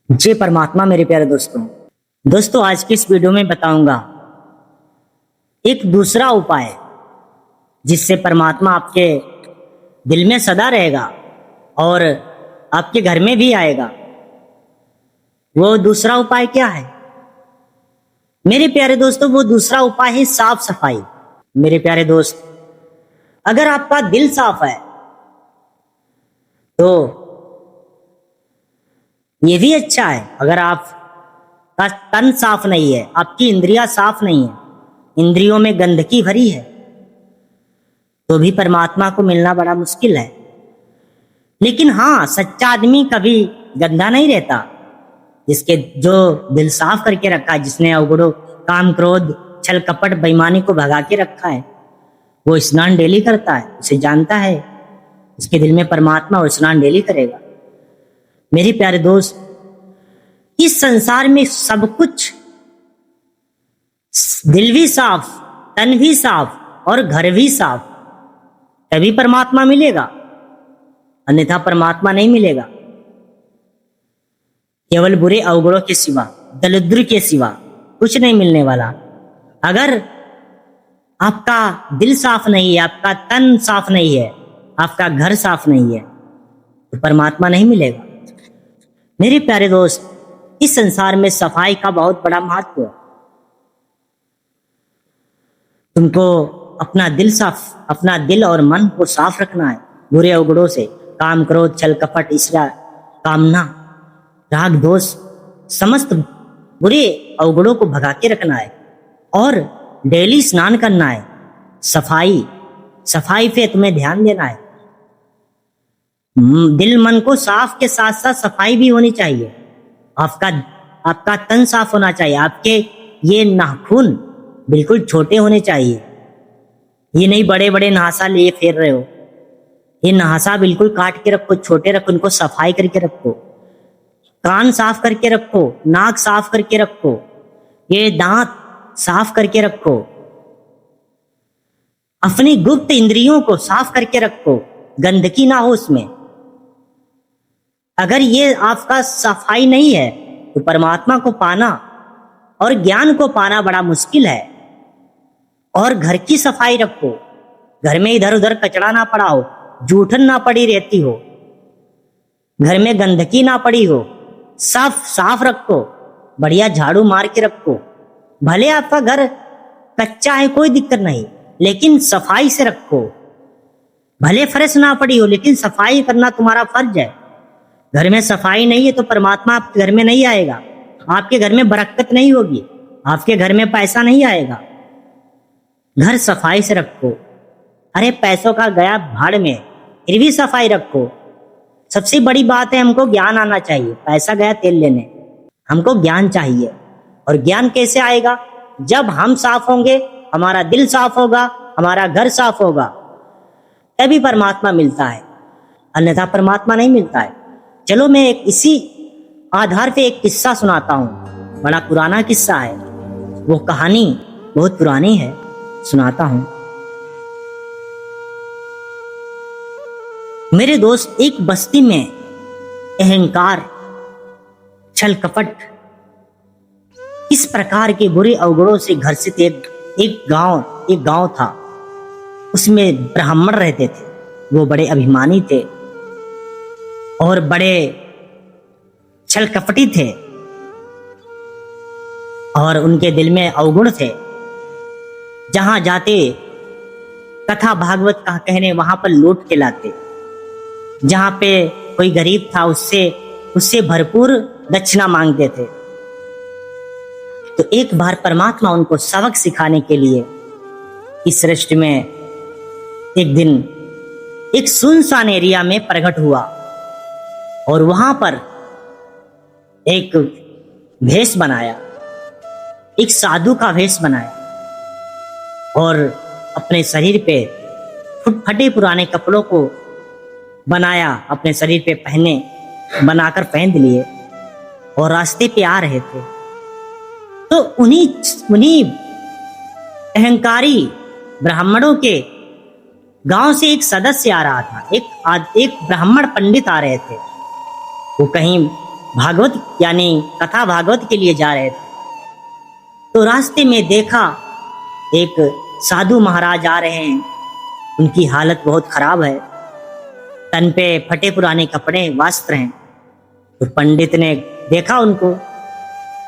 जय परमात्मा मेरे प्यारे दोस्तों आज की इस वीडियो में बताऊंगा एक दूसरा उपाय जिससे परमात्मा आपके दिल में सदा रहेगा और आपके घर में भी आएगा। वो दूसरा उपाय क्या है मेरे प्यारे दोस्तों? वो दूसरा उपाय है साफ सफाई। मेरे प्यारे दोस्त, अगर आपका दिल साफ है तो ये भी अच्छा है। अगर आपका तन साफ नहीं है, आपकी इंद्रियां साफ नहीं है, इंद्रियों में गंदगी भरी है, तो भी परमात्मा को मिलना बड़ा मुश्किल है। लेकिन हाँ, सच्चा आदमी कभी गंदा नहीं रहता। जिसके जो दिल साफ करके रखा है, जिसने अवगुणों, काम, क्रोध, छल, कपट, बेईमानी को भगा के रखा है, वो स्नान डेली करता है। उसे जानता है उसके दिल में परमात्मा, और स्नान डेली करेगा। मेरे प्यारे दोस्त, इस संसार में सब कुछ, दिल भी साफ, तन भी साफ और घर भी साफ, तभी परमात्मा मिलेगा, अन्यथा परमात्मा नहीं मिलेगा। केवल बुरे अवगुणों के सिवा, दरिद्र के सिवा कुछ नहीं मिलने वाला। अगर आपका दिल साफ नहीं है, आपका तन साफ नहीं है, आपका घर साफ नहीं है, तो परमात्मा नहीं मिलेगा। मेरे प्यारे दोस्त, इस संसार में सफाई का बहुत बड़ा महत्व है। तुमको अपना दिल साफ, अपना दिल और मन को साफ रखना है बुरे अवगुणों से, काम, क्रोध, छल, कपट, ईर्ष्या, कामना, राग, दोष, समस्त बुरे अवगुणों को भगा के रखना है और डेली स्नान करना है। सफाई पे तुम्हें ध्यान देना है। दिल मन को साफ के साथ साथ सफाई भी होनी चाहिए। आपका तन साफ होना चाहिए। आपके ये नाखून बिल्कुल छोटे होने चाहिए। ये नहीं बड़े बड़े नहासा लिए फेर रहे हो। ये नहासा बिल्कुल काट के रखो, छोटे रखो, उनको सफाई करके रखो। कान साफ करके रखो, नाक साफ करके रखो, ये दांत साफ करके रखो, अपनी गुप्त इंद्रियों को साफ करके रखो, गंदगी ना हो उसमें। अगर ये आपका सफाई नहीं है तो परमात्मा को पाना और ज्ञान को पाना बड़ा मुश्किल है। और घर की सफाई रखो, घर में इधर उधर कचरा ना पड़ा हो, जूठन ना पड़ी रहती हो, घर में गंदगी ना पड़ी हो, साफ रखो, बढ़िया झाड़ू मार के रखो। भले आपका घर कच्चा है, कोई दिक्कत नहीं, लेकिन सफाई से रखो। भले फर्श ना पड़ी हो, लेकिन सफाई करना तुम्हारा फर्ज है। घर में सफाई नहीं है तो परमात्मा आपके घर में नहीं आएगा, आपके घर में बरकत नहीं होगी, आपके घर में पैसा नहीं आएगा। घर सफाई से रखो। अरे पैसों का गया भाड़ में, फिर भी सफाई रखो। सबसे बड़ी बात है, हमको ज्ञान आना चाहिए। पैसा गया तेल लेने, हमको ज्ञान चाहिए। और ज्ञान कैसे आएगा? जब हम साफ होंगे, हमारा दिल साफ होगा, हमारा घर साफ होगा, तभी परमात्मा मिलता है, अन्यथा परमात्मा नहीं मिलता है। चलो मैं इसी आधार पे एक किस्सा सुनाता हूँ। बड़ा पुराना किस्सा है, वो कहानी बहुत पुरानी है, सुनाता हूँ। मेरे दोस्त, एक बस्ती में अहंकार, छल, कपट, इस प्रकार के बुरे अवगुणों से घर्षित एक गांव था। उसमें ब्राह्मण रहते थे। वो बड़े अभिमानी थे और बड़े छल कपटी थे और उनके दिल में अवगुण थे। जहां जाते कथा भागवत का कहने, वहां पर लूट के लाते। जहां पे कोई गरीब था, उससे भरपूर दक्षिणा मांगते थे। तो एक बार परमात्मा उनको सबक सिखाने के लिए इस सृष्टि में एक दिन एक सुनसान एरिया में प्रकट हुआ और वहां पर एक भेष बनाया, एक साधु का भेष बनाया और अपने शरीर पे फटे पुराने कपड़ों को बनाया, अपने शरीर पे बनाकर पहन लिए और रास्ते पे आ रहे थे। तो उन्हीं अहंकारी ब्राह्मणों के गांव से एक सदस्य आ रहा था। एक ब्राह्मण पंडित आ रहे थे। वो कहीं भागवत यानी कथा भागवत के लिए जा रहे थे, तो रास्ते में देखा एक साधु महाराज आ रहे हैं। उनकी हालत बहुत खराब है, तन पे फटे पुराने कपड़े वस्त्र हैं। तो पंडित ने देखा उनको,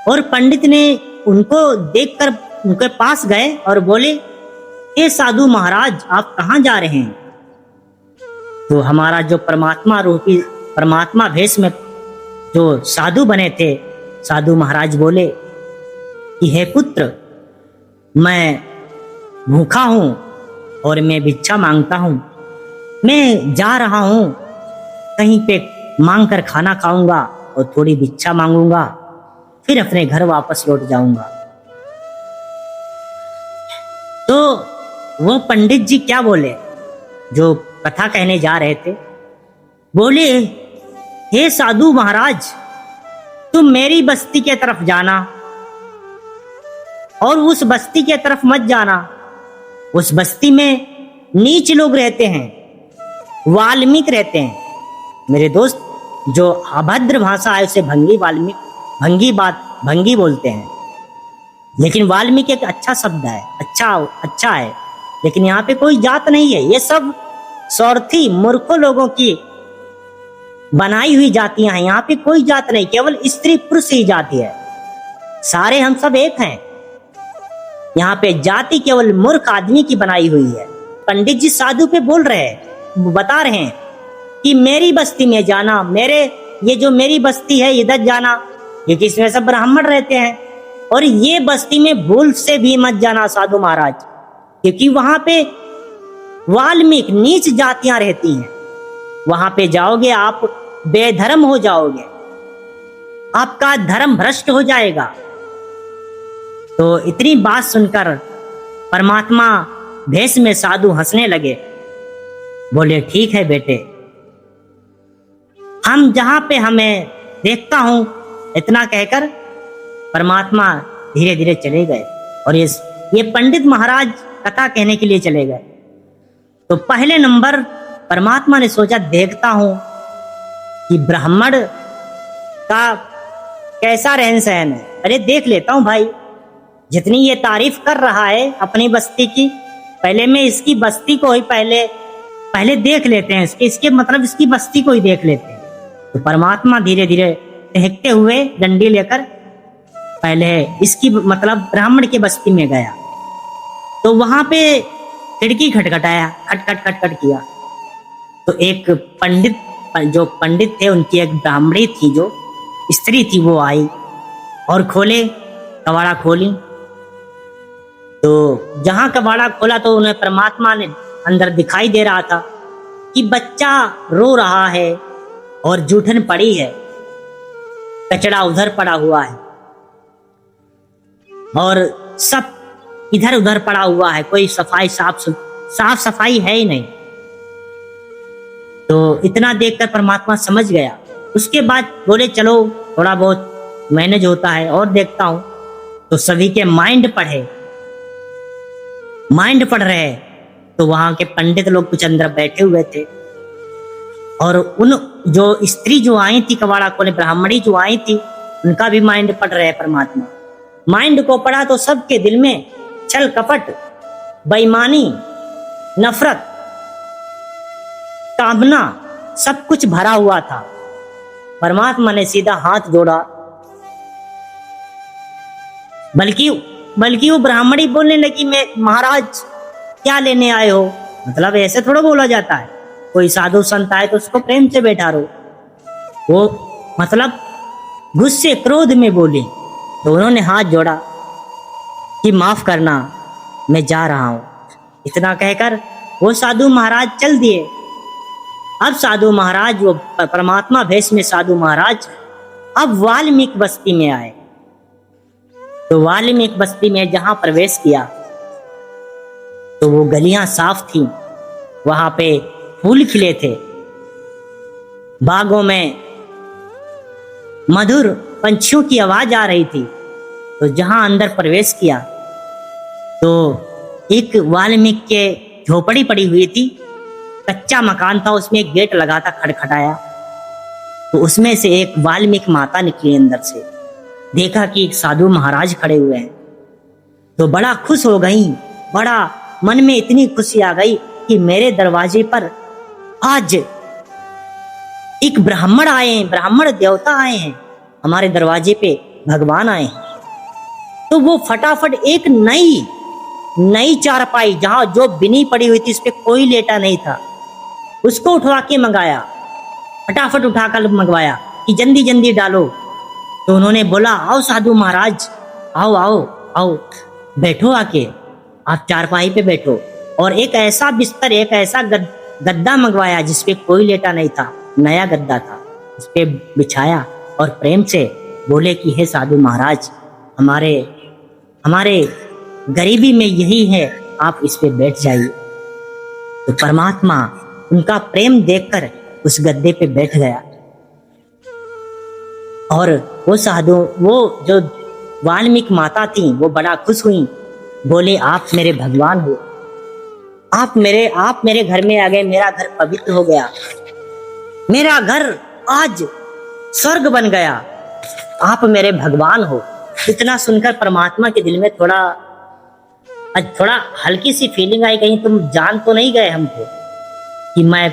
और पंडित ने उनको देखकर उनके पास गए और बोले, ये साधु महाराज आप कहाँ जा रहे हैं? तो हमारा जो परमात्मा रूपी परमात्मा भेष में जो साधु बने थे, साधु महाराज बोले कि हे पुत्र, मैं भूखा हूं और मैं भिक्षा मांगता हूं। मैं जा रहा हूं, कहीं पे मांग कर खाना खाऊंगा और थोड़ी भिक्षा मांगूंगा, फिर अपने घर वापस लौट जाऊंगा। तो वो पंडित जी क्या बोले, जो कथा कहने जा रहे थे, बोले, हे साधु महाराज, तुम मेरी बस्ती के तरफ जाना और उस बस्ती के तरफ मत जाना। उस बस्ती में नीच लोग रहते हैं, वाल्मीकि रहते हैं। मेरे दोस्त, जो अभद्र भाषा है उसे भंगी बोलते हैं, लेकिन वाल्मीकि एक अच्छा शब्द है, अच्छा है। लेकिन यहाँ पे कोई जात नहीं है, ये सब स्वार्थी मूर्खों लोगों की बनाई हुई जातियां हैं। यहाँ पे कोई जात नहीं, केवल स्त्री पुरुष ही जाति है, सारे हम सब एक हैं। यहाँ पे जाति केवल मूर्ख आदमी की बनाई हुई है। पंडित जी साधु पे बोल रहे हैं, बता रहे हैं कि मेरी बस्ती में जाना, ये जो मेरी बस्ती है इधर जाना, क्योंकि इसमें सब ब्राह्मण रहते हैं, और ये बस्ती में भूल से भी मत जाना साधु महाराज, क्योंकि वहां पे वाल्मीकि नीच जातियां रहती हैं। वहां पे जाओगे आप बेधर्म हो जाओगे, आपका धर्म भ्रष्ट हो जाएगा। तो इतनी बात सुनकर परमात्मा भेष में साधु हंसने लगे, बोले, ठीक है बेटे, हम जहां पे हमें देखता हूं। इतना कहकर परमात्मा धीरे धीरे चले गए, और ये पंडित महाराज कथा कहने के लिए चले गए। तो पहले नंबर परमात्मा ने सोचा, देखता हूं कि ब्राह्मण का कैसा रहन सहन है। अरे देख लेता हूं भाई, जितनी ये तारीफ कर रहा है अपनी बस्ती की, पहले मैं इसकी बस्ती को ही पहले देख लेते हैं, इसके मतलब इसकी बस्ती को ही देख लेते हैं। तो परमात्मा धीरे धीरे टहकते हुए डंडी लेकर पहले इसकी मतलब ब्राह्मण की बस्ती में गया। तो वहां पे खिड़की खटखटाया, खटखट किया। तो एक जो पंडित थे, उनकी एक ब्राह्मणी थी, जो स्त्री थी, वो आई और कबाड़ा खोली। तो जहां कबाड़ा खोला तो उन्हें परमात्मा ने अंदर दिखाई दे रहा था कि बच्चा रो रहा है और जूठन पड़ी है, कचड़ा उधर पड़ा हुआ है और सब इधर उधर पड़ा हुआ है, कोई साफ सफाई है ही नहीं। तो इतना देखकर परमात्मा समझ गया। उसके बाद बोले, चलो थोड़ा बहुत मैनेज होता है और देखता हूं। तो सभी के माइंड पढ़ रहे। तो वहां के पंडित लोग कुछ अंदर बैठे हुए थे, और उन जो स्त्री जो आई थी कबाड़ा खोले, ब्राह्मणी जो आई थी, उनका भी माइंड पढ़ रहे परमात्मा। माइंड को पढ़ा तो सबके दिल में छल कपट, बेईमानी, नफरत, कामना सब कुछ भरा हुआ था। परमात्मा ने सीधा हाथ जोड़ा, बल्कि वो ब्राह्मणी बोलने लगी, मैं महाराज क्या लेने आए हो? मतलब ऐसे थोड़ा बोला जाता है, कोई साधु संत आए तो उसको प्रेम से बैठा रहो। वो मतलब गुस्से क्रोध में बोली। तो उन्होंने हाथ जोड़ा कि माफ करना, मैं जा रहा हूं। इतना कहकर वो साधु महाराज चल दिए। अब साधु महाराज, वो परमात्मा भेष में साधु महाराज, अब वाल्मीकि बस्ती में आए। तो वाल्मीकि बस्ती में जहां प्रवेश किया तो वो गलियां साफ थी, वहां पे फूल खिले थे, बागों में मधुर पंछियों की आवाज आ रही थी। तो जहां अंदर प्रवेश किया तो एक वाल्मीकि के झोपड़ी पड़ी हुई थी, कच्चा मकान था, उसमें एक गेट लगा था, खटखटाया। तो उसमें से एक वाल्मीकि माता निकली अंदर से। देखा कि एक साधु महाराज खड़े हुए हैं तो बड़ा खुश हो गई। बड़ा मन में इतनी खुशी आ गई कि मेरे दरवाजे पर आज एक ब्राह्मण आए हैं, ब्राह्मण देवता आए हैं, हमारे दरवाजे पे भगवान आए हैं। तो वो फटाफट एक नई चारपाई, जहां जो बिनी पड़ी हुई थी, उस पे कोई लेटा नहीं था, उसको उठवा के मंगाया, फटाफट उठाकर मंगवाया कि जल्दी जल्दी डालो। तो उन्होंने बोला, आओ साधु महाराज, आओ आओ आओ, बैठो आके, आप चारपाई पे बैठो। और एक ऐसा बिस्तर, एक ऐसा गद्दा मंगवाया जिसपे कोई लेटा नहीं था, नया गद्दा था, उस पे बिछाया और प्रेम से बोले कि हे साधु महाराज, हमारे गरीबी में यही है, आप इस पे बैठ जाइए। तो परमात्मा उनका प्रेम देखकर उस गद्दे पे बैठ गया। और वो साधु, वो जो वाल्मीकि माता थी, वो बड़ा खुश हुई, बोले आप मेरे भगवान हो, आप मेरे घर में आ गए, मेरा घर पवित्र हो गया, मेरा घर आज स्वर्ग बन गया, आप मेरे भगवान हो। इतना सुनकर परमात्मा के दिल में थोड़ा हल्की सी फीलिंग आई, कहीं तुम जान तो नहीं गए हमको कि मैं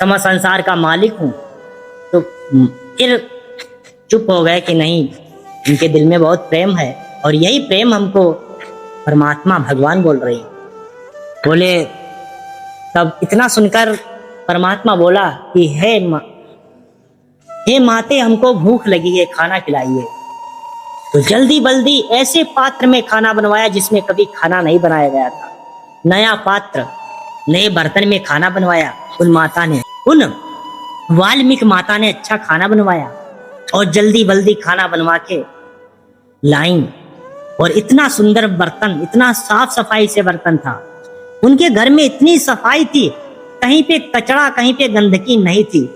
समस्त संसार का मालिक हूं। तो फिर चुप हो गए कि नहीं, इनके दिल में बहुत प्रेम है और यही प्रेम हमको परमात्मा भगवान बोल रही है। बोले, तब इतना सुनकर परमात्मा बोला कि हे माते, हमको भूख लगी है, खाना खिलाइए। तो जल्दी बल्दी ऐसे पात्र में खाना बनवाया जिसमें कभी खाना नहीं बनाया गया था, नया पात्र, नए बर्तन में खाना बनवाया। उन वाल्मीकि माता ने अच्छा खाना बनवाया और जल्दी बल्दी खाना बनवा के लाइन। और इतना सुंदर बर्तन, इतना साफ सफाई से बर्तन था, उनके घर में इतनी सफाई थी, कहीं पे कचरा, कहीं पे गंदगी नहीं थी।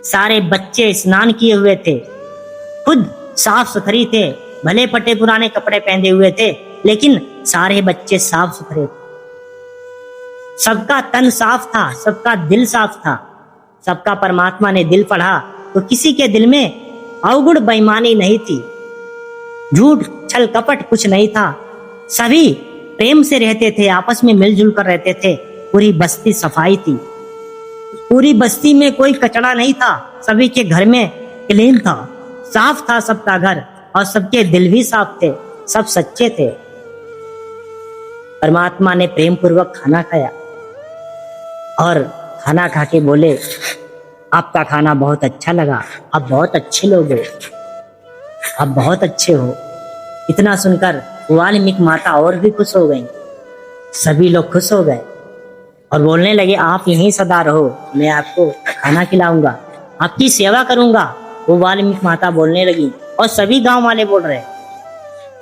सारे बच्चे स्नान किए हुए थे, खुद साफ सुथरी थे, भले फटे पुराने कपड़े पहने हुए थे, लेकिन सारे बच्चे साफ सुथरे थे। सबका तन साफ था, सबका दिल साफ था, सबका परमात्मा ने दिल पढ़ा तो किसी के दिल में अवगुण बेईमानी नहीं थी, झूठ छल कपट कुछ नहीं था। सभी प्रेम से रहते थे, आपस में मिलजुल कर रहते थे। पूरी बस्ती सफाई थी, पूरी बस्ती में कोई कचरा नहीं था, सभी के घर में क्लीन था, साफ था सबका घर, और सबके दिल भी साफ थे, सब सच्चे थे। परमात्मा ने प्रेम पूर्वक खाना खाया और खाना खा के बोले, आपका खाना बहुत अच्छा लगा, आप बहुत अच्छे लोग हो, आप बहुत अच्छे हो। इतना सुनकर वाल्मीकि माता और भी खुश हो गई, सभी लोग खुश हो गए और बोलने लगे, आप यहीं सदा रहो, मैं आपको खाना खिलाऊंगा, आपकी सेवा करूंगा। वो वाल्मीकि माता बोलने लगी और सभी गांव वाले बोल रहे।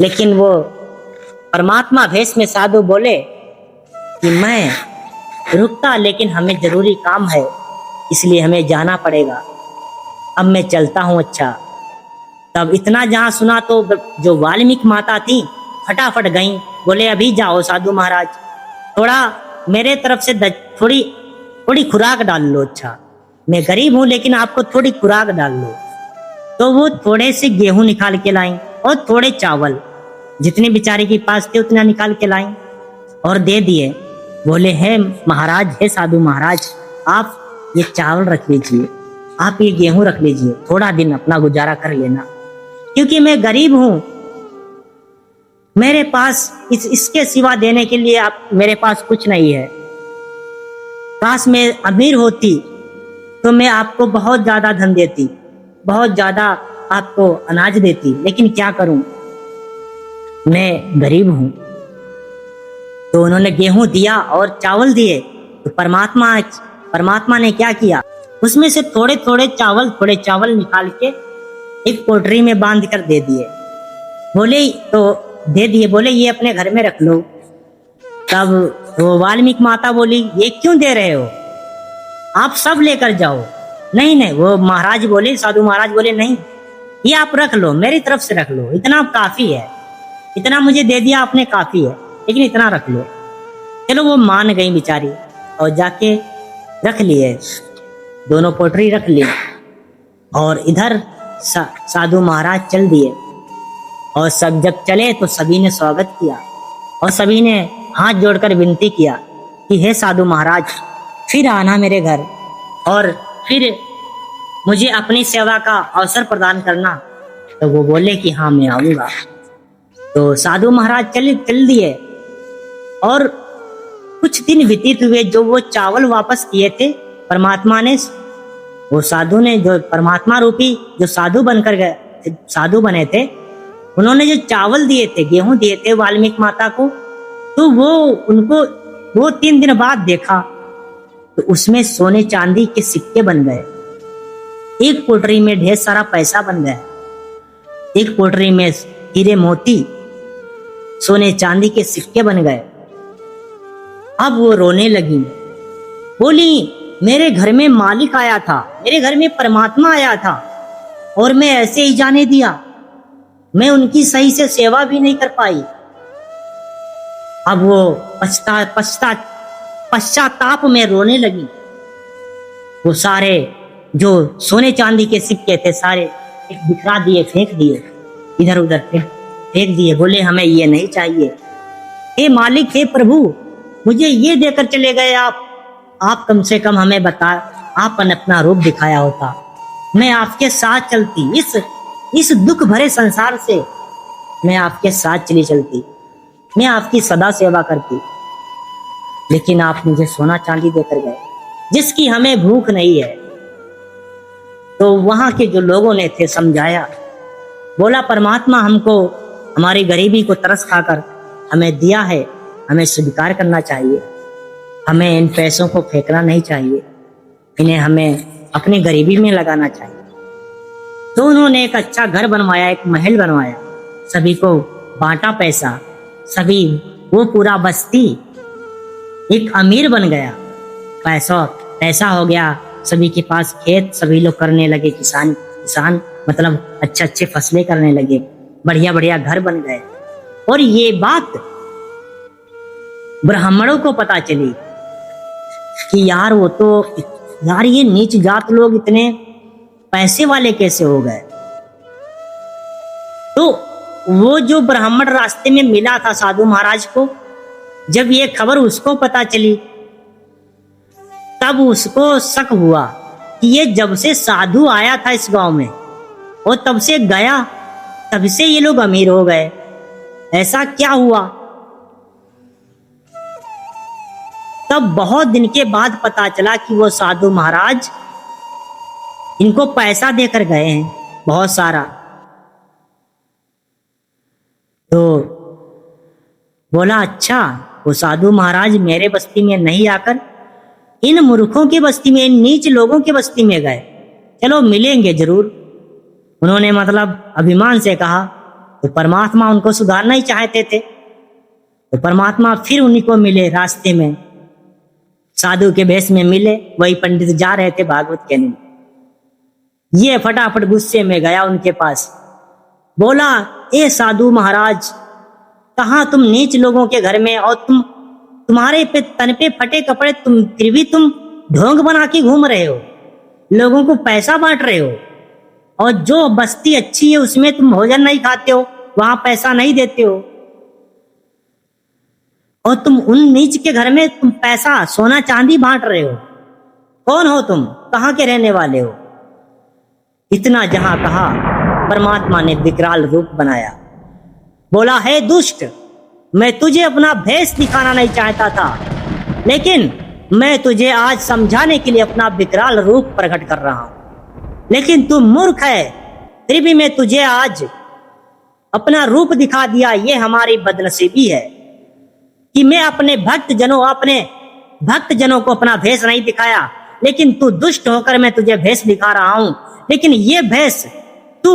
लेकिन वो परमात्मा भेष में साधु बोले कि मैं रुकता, लेकिन हमें जरूरी काम है, इसलिए हमें जाना पड़ेगा, अब मैं चलता हूँ। अच्छा, तब इतना जहां सुना तो जो वाल्मीकि माता थी फटाफट गई, बोले अभी जाओ साधु महाराज, थोड़ा मेरे तरफ से थोड़ी खुराक डाल लो। अच्छा, मैं गरीब हूं लेकिन आपको थोड़ी खुराक डाल लो। तो वो थोड़े से गेहूं निकाल के लाई और थोड़े चावल, जितने बेचारे के पास थे उतना निकाल के लाई और दे दिए। बोले, हे महाराज, हे साधु महाराज, आप ये चावल रख लीजिए, आप ये गेहूं रख लीजिए, थोड़ा दिन अपना गुजारा कर लेना, क्योंकि मैं गरीब हूं, मेरे पास इसके सिवा देने के लिए मेरे पास कुछ नहीं है। काश मैं अमीर होती तो मैं आपको बहुत ज्यादा धन देती, बहुत ज्यादा आपको अनाज देती, लेकिन क्या करूं, मैं गरीब हूं। तो उन्होंने गेहूं दिया और चावल दिए। तो परमात्मा ने क्या किया, उसमें से थोड़े थोड़े चावल निकाल के एक पोटरी में बांध कर दे दिए। बोले ये अपने घर में रख लो। तब वो वाल्मीकि माता बोली, ये क्यों दे रहे हो, आप सब लेकर जाओ। नहीं, वो महाराज बोले, साधु महाराज बोले, नहीं, ये आप रख लो, मेरी तरफ से रख लो, इतना काफी है, इतना मुझे दे दिया आपने, काफी है, लेकिन इतना रख लो। चलो, वो मान गई बेचारी और जाके रख लिए, दोनों पोटरी रख ली। और इधर साधु महाराज चल दिए। और सब जब चले तो सभी ने स्वागत किया और सभी ने हाथ जोड़कर विनती किया कि हे साधु महाराज, फिर आना मेरे घर और फिर मुझे अपनी सेवा का अवसर प्रदान करना। तो वो बोले कि हाँ मैं आऊंगा। तो साधु महाराज चल दिए और कुछ दिन व्यतीत हुए। जो वो चावल वापस किए थे परमात्मा ने, वो साधु ने, जो परमात्मा रूपी जो साधु बनकर गए, साधु बने थे, उन्होंने जो चावल दिए थे, गेहूं दिए थे वाल्मीकि माता को, तो वो 3 दिन बाद देखा तो उसमें सोने चांदी के सिक्के बन गए। एक पोटरी में ढेर सारा पैसा बन गया, एक पोटरी में हीरे मोती सोने चांदी के सिक्के बन गए। अब वो रोने लगी, बोली मेरे घर में मालिक आया था, मेरे घर में परमात्मा आया था और मैं ऐसे ही जाने दिया, मैं उनकी सही से सेवा भी नहीं कर पाई। अब वो पश्चाताप में रोने लगी। वो सारे जो सोने चांदी के सिक्के थे सारे बिखरा दिए, फेंक दिए, इधर उधर फेंक दिए। बोले हमें ये नहीं चाहिए, हे मालिक, हे प्रभु, मुझे ये देकर चले गए आप कम से कम हमें बता, आपने अपना रूप दिखाया होता, मैं आपके साथ चलती, इस दुख भरे संसार से मैं आपके साथ चली चलती, मैं आपकी सदा सेवा करती। लेकिन आप मुझे सोना चांदी देकर गए जिसकी हमें भूख नहीं है। तो वहां के जो लोगों ने थे समझाया, बोला परमात्मा हमको हमारी गरीबी को तरस खाकर हमें दिया है, हमें स्वीकार करना चाहिए, हमें इन पैसों को फेंकना नहीं चाहिए, इन्हें हमें अपनी गरीबी में लगाना चाहिए। तो उन्होंने एक अच्छा घर बनवाया, एक महल बनवाया, सभी को बांटा पैसा, सभी वो पूरा बस्ती एक अमीर बन गया, पैसा हो गया, सभी के पास खेत, सभी लोग करने लगे किसान मतलब अच्छे फसलें करने लगे, बढ़िया बढ़िया घर बन गए। और ये बात ब्राह्मणों को पता चली कि यार ये नीच जात लोग इतने पैसे वाले कैसे हो गए। तो वो जो ब्राह्मण रास्ते में मिला था साधु महाराज को, जब ये खबर उसको पता चली तब उसको शक हुआ कि ये जब से साधु आया था इस गांव में और तब से गया, तब से ये लोग अमीर हो गए, ऐसा क्या हुआ। तब बहुत दिन के बाद पता चला कि वो साधु महाराज इनको पैसा देकर गए हैं बहुत सारा। तो बोला अच्छा, वो साधु महाराज मेरे बस्ती में नहीं आकर इन मूर्खों की बस्ती में, इन नीच लोगों की बस्ती में गए, चलो मिलेंगे जरूर। उन्होंने मतलब अभिमान से कहा। तो परमात्मा उनको सुधारना ही चाहते थे। तो परमात्मा फिर उन्हीं को मिले रास्ते में, साधु के भेष में मिले। वही पंडित जा रहे थे भागवत कहने। ये फटाफट गुस्से में गया उनके पास, बोला ए साधु महाराज, कहाँ तुम नीच लोगों के घर में, और तुम्हारे पे तन पे फटे कपड़े, फिर भी तुम ढोंग बना के घूम रहे हो, लोगों को पैसा बांट रहे हो, और जो बस्ती अच्छी है उसमें तुम भोजन नहीं खाते हो, वहां पैसा नहीं देते हो, और तुम उन नीच के घर में तुम पैसा सोना चांदी बांट रहे हो। कौन हो तुम, कहाँ के रहने वाले हो। इतना जहां कहा परमात्मा ने विकराल रूप बनाया। बोला हे दुष्ट, मैं तुझे अपना भेष दिखाना नहीं चाहता था, लेकिन मैं तुझे आज समझाने के लिए अपना विकराल रूप प्रकट कर रहा हूं। लेकिन तू मूर्ख है, फिर भी मैं तुझे आज अपना रूप दिखा दिया। ये हमारी बदनसीबी है कि मैं अपने भक्त जनों को अपना भेष नहीं दिखाया, लेकिन तू दुष्ट होकर मैं तुझे भेष दिखा रहा हूं। लेकिन ये भेष तू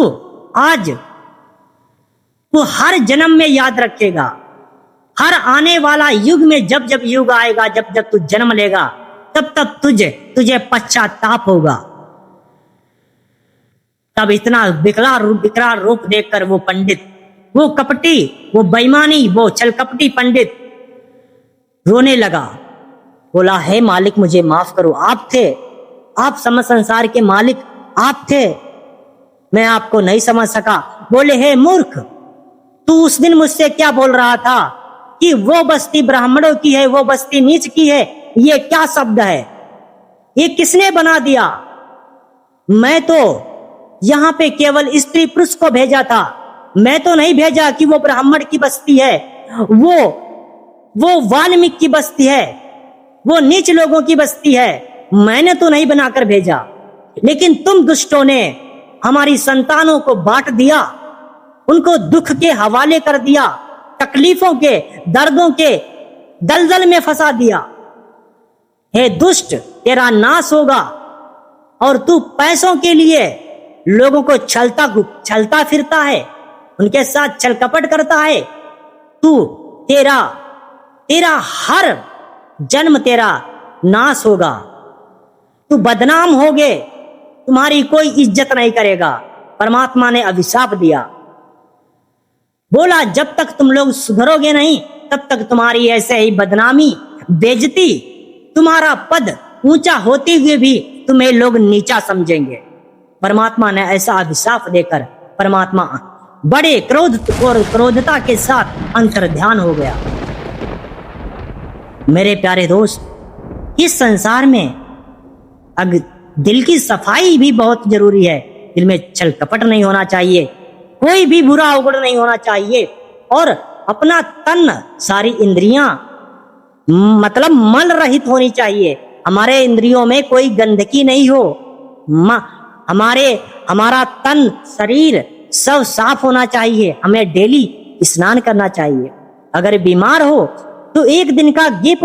हर जन्म में याद रखेगा। हर आने वाला युग में, जब जब युग आएगा, जब जब तू जन्म लेगा, तब तब तुझे पश्चाताप होगा। तब इतना विकराल रूप देखकर वो पंडित, वो कपटी, वो बेईमानी, वो छलकपटी पंडित रोने लगा। बोला हे मालिक, मुझे माफ करो, आप समस्त संसार के मालिक, आप थे, मैं आपको नहीं समझ सका। बोले, हे मूर्ख, तू उस दिन मुझसे क्या बोल रहा था कि वो बस्ती ब्राह्मणों की है, वो बस्ती नीच की है? ये क्या शब्द है? ये किसने बना दिया? मैं तो यहां पे केवल स्त्री पुरुष को भेजा था, मैं तो नहीं भेजा कि वो ब्राह्मण की बस्ती है, वो वाल्मीकि की बस्ती है, वो नीच लोगों की बस्ती है, मैंने तो नहीं बनाकर भेजा। लेकिन तुम दुष्टों ने हमारी संतानों को बांट दिया, उनको दुख के हवाले कर दिया, तकलीफों के, दर्दों के दलदल में फंसा दिया। हे दुष्ट, तेरा नाश होगा। और तू पैसों के लिए लोगों को छलता फिरता है, उनके साथ छल कपट करता है। तेरा हर जन्म तेरा नाश होगा, तू बदनाम होगे, तुम्हारी कोई इज्जत नहीं करेगा। परमात्मा ने अभिशाप दिया, बोला जब तक तुम लोग सुधरोगे नहीं तब तक तुम्हारी ऐसे ही बदनामी, बेइज्जती, तुम्हारा पद ऊंचा होते हुए भी तुम्हें लोग नीचा समझेंगे। परमात्मा ने ऐसा अभिशाप देकर परमात्मा बड़े क्रोधता के साथ अंतर्ध्यान हो गया। मेरे प्यारे दोस्त, इस संसार में दिल की सफाई भी बहुत जरूरी है। दिल में छल कपट नहीं होना चाहिए, कोई भी बुरा अवगुण नहीं होना चाहिए, और अपना तन, सारी इंद्रियां मतलब मल रहित होनी चाहिए। हमारे इंद्रियों में कोई गंदगी नहीं हो, हमारा तन, शरीर सब साफ होना चाहिए। हमें डेली स्नान करना चाहिए। अगर बीमार हो तो एक दिन का गैप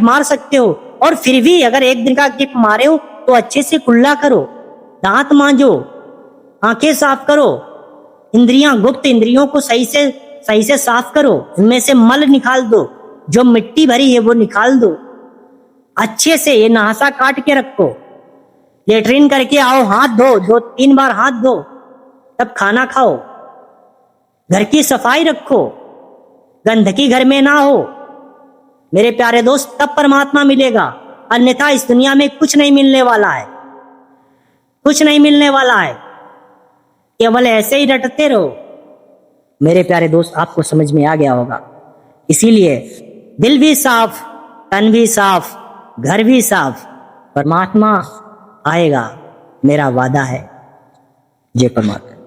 मार सकते हो, और फिर भी अगर एक दिन का गैप मारे हो तो अच्छे से कुल्ला करो, दांत मांजो, आंखें साफ करो, गुप्त इंद्रियों को सही से साफ करो, उनमें से मल निकाल दो, जो मिट्टी भरी है वो निकाल दो, अच्छे से ये नहासा काट के रखो, लेटरिन करके आओ, हाथ धो, 2-3 बार हाथ धो, तब खाना खाओ, घर की सफाई रखो, गंदगी घर में ना हो। मेरे प्यारे दोस्त, तब परमात्मा मिलेगा, अन्यथा इस दुनिया में कुछ नहीं मिलने वाला है, कुछ नहीं मिलने वाला है। केवल ऐसे ही रटते रहो। मेरे प्यारे दोस्त, आपको समझ में आ गया होगा। इसीलिए दिल भी साफ, तन भी साफ, घर भी साफ, परमात्मा आएगा, मेरा वादा है। जय परमात्मा।